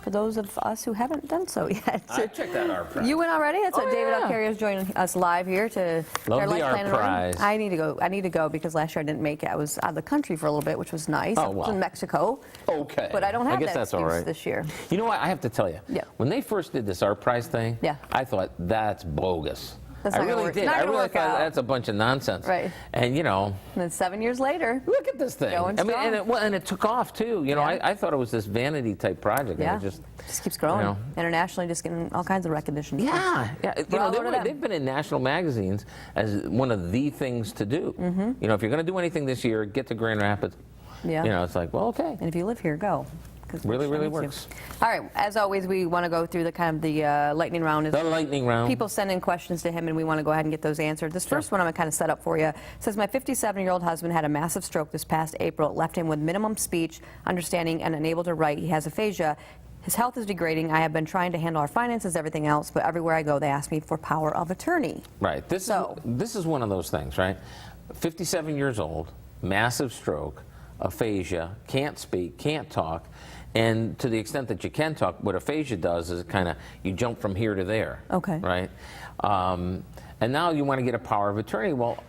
for those of us who haven't done so yet. I checked out our prize. You went already? That's what David yeah. Alcario is joining us live here to Love our the Life art Plan and Run. prize. I need to go. I need to go because last year I didn't make it. I was out of the country for a little bit, which was nice. Oh, I was wow. in Mexico. Okay. But I don't have I guess that that's excuse all right. this year. You know what? I have to tell you. Yeah. When they first did this art prize thing, Yeah. I thought that's bogus. That's I not gonna really work. did. Not I gonna really work thought out. that's a bunch of nonsense. Right. And you know, And then 7 years later, look at this thing. Going I mean, strong. and it took off too. You know, Yeah. I thought it was this vanity type project. yeah, And it just keeps growing. you know. Internationally, just getting all kinds of recognition. Yeah, yeah. You Bravo know, to them. they've been in national magazines as one of the things to do. You know, if you're going to do anything this year, get to Grand Rapids. Yeah. You know, it's like, well, okay. And if you live here, go. 'Cause Really, we're really showing you. works. All right, as always, we want to go through the kind of the lightning round. The lightning round. People send in questions to him, and we want to go ahead and get those answered. This first one I'm going to kind of set up for you. It says, my 57-year-old husband had a massive stroke this past April. It left him with minimum speech, understanding, and unable to write. He has aphasia. His health is degrading. I have been trying to handle our finances, everything else, but everywhere I go, they ask me for power of attorney. Right. This is one of those things, right? 57 years old, massive stroke, aphasia, can't speak, can't talk, and to the extent that you can talk, what aphasia does is kind of you jump from here to there. Okay. Right. And now you want to get a power of attorney. Well,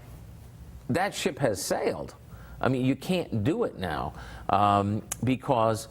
that ship has sailed. I mean, you can't do it now because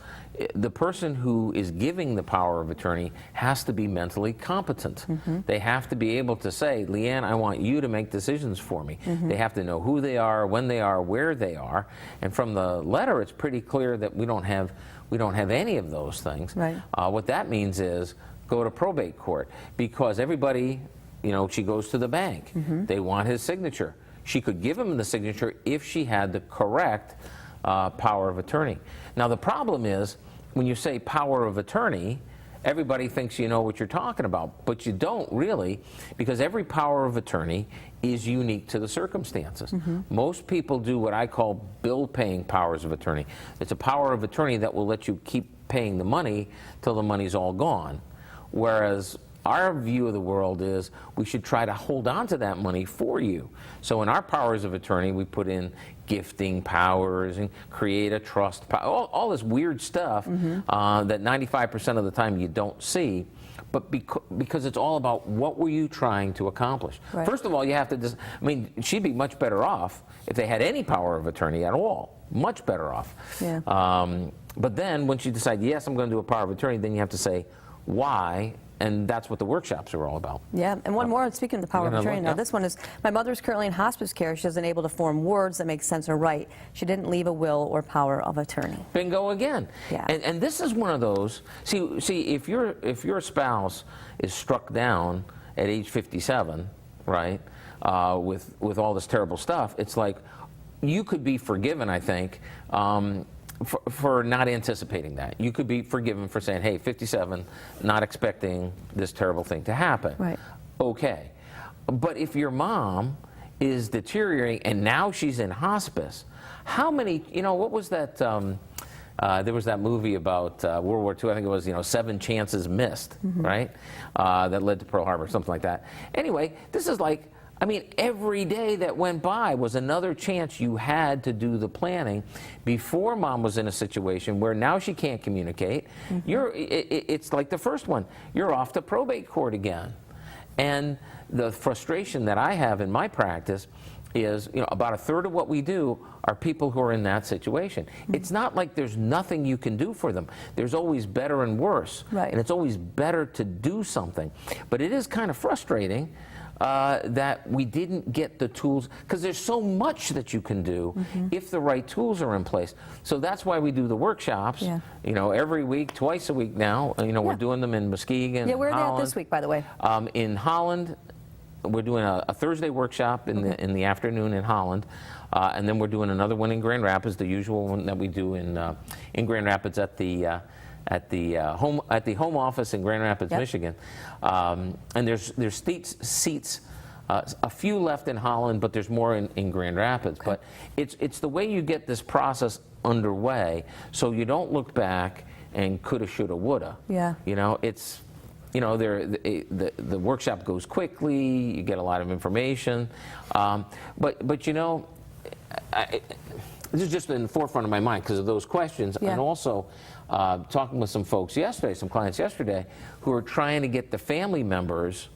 the person who is giving the power of attorney has to be mentally competent. They have to be able to say, Leanne, I want you to make decisions for me. They have to know who they are, when they are, where they are. And from the letter, it's pretty clear that we don't have any of those things. Right. What that means is go to probate court because everybody, you know, she goes to the bank. They want his signature. She could give him the signature if she had the correct power of attorney. Now the problem is when you say power of attorney, everybody thinks you know what you're talking about, but you don't really, because every power of attorney is unique to the circumstances. Most people do what I call bill-paying powers of attorney. It's a power of attorney that will let you keep paying the money till the money's all gone. Whereas our view of the world is we should try to hold on to that money for you. So in our powers of attorney, we put in gifting powers and create a trust, all this weird stuff that 95% of the time you don't see. But because it's all about what were you trying to accomplish. Right. First of all, you have to, I mean, she'd be much better off if they had any power of attorney at all. Much better off. Yeah. But then once you decide, yes, I'm going to do a power of attorney, then you have to say why. And that's what the workshops are all about. Yeah, and one more, speaking of the power of attorney, now yeah. this one is, my mother's currently in hospice care. She isn't able to form words that make sense or write. She didn't leave a will or power of attorney. Bingo again. Yeah. And this is one of those, see if your spouse is struck down at age 57, right, with all this terrible stuff, it's like you could be forgiven, I think, for not anticipating that. You could be forgiven for saying, hey, 57, not expecting this terrible thing to happen. Right. Okay. But if your mom is deteriorating and now she's in hospice, how many, you know, what was that, there was that movie about World War II, I think it was, you know, 7 chances missed, right? That led to Pearl Harbor, something like that. Anyway, this is like, I mean, every day that went by was another chance you had to do the planning before mom was in a situation where now she can't communicate. It's like the first one. You're off to probate court again. And the frustration that I have in my practice is, you know, about a third of what we do are people who are in that situation. It's not like there's nothing you can do for them. There's always better and worse. Right. And it's always better to do something. But it is kind of frustrating that we didn't get the tools, because there's so much that you can do if the right tools are in place. So that's why we do the workshops, you know, every week, twice a week now. You know, we're doing them in Muskegon, Yeah, where are they at Holland. this week, by the way? In Holland, we're doing a Thursday workshop in the afternoon in Holland. And then we're doing another one in Grand Rapids, the usual one that we do in Grand Rapids at the home office in Grand Rapids, Michigan. And there's seats, a few left in Holland, but there's more in Grand Rapids. Okay. But it's the way you get this process underway, so you don't look back and coulda, shoulda, woulda. Yeah. You know, it's, you know, the workshop goes quickly. You get a lot of information, but you know, this is just in the forefront of my mind because of those questions, Yeah. and also talking with some folks yesterday, some clients yesterday, who are trying to get the family members,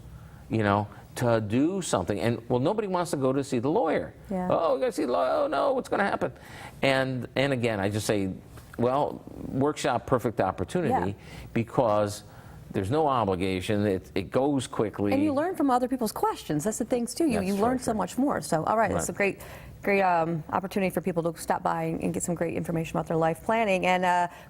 you know, to do something. And, well, nobody wants to go to see the lawyer. Yeah. Oh, we got to see the lawyer. Oh, no, what's going to happen? And again, I just say, well, workshop, perfect opportunity, Yeah. because there's no obligation. It goes quickly. And you learn from other people's questions. That's the things, too. You That's learn true, so true. much more. So, all right, it's a Right. great opportunity for people to stop by and get some great information about their life planning. And go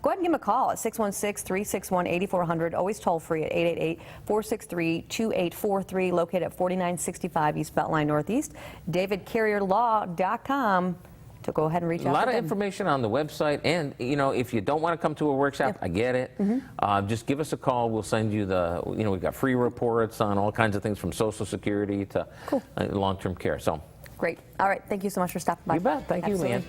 ahead and give them a call at 616-361-8400. Always toll free at 888-463-2843, located at 4965 East Beltline Northeast. DavidCarrierLaw.com. to go ahead and reach out to A lot them. of information on the website, and you know, if you don't want to come to a workshop, I get it. Just give us a call. We'll send you the, you know, we've got free reports on all kinds of things from Social Security to long-term care. So, Great. All right. Thank you so much for stopping by. you bet. Thank you, Absolutely. man.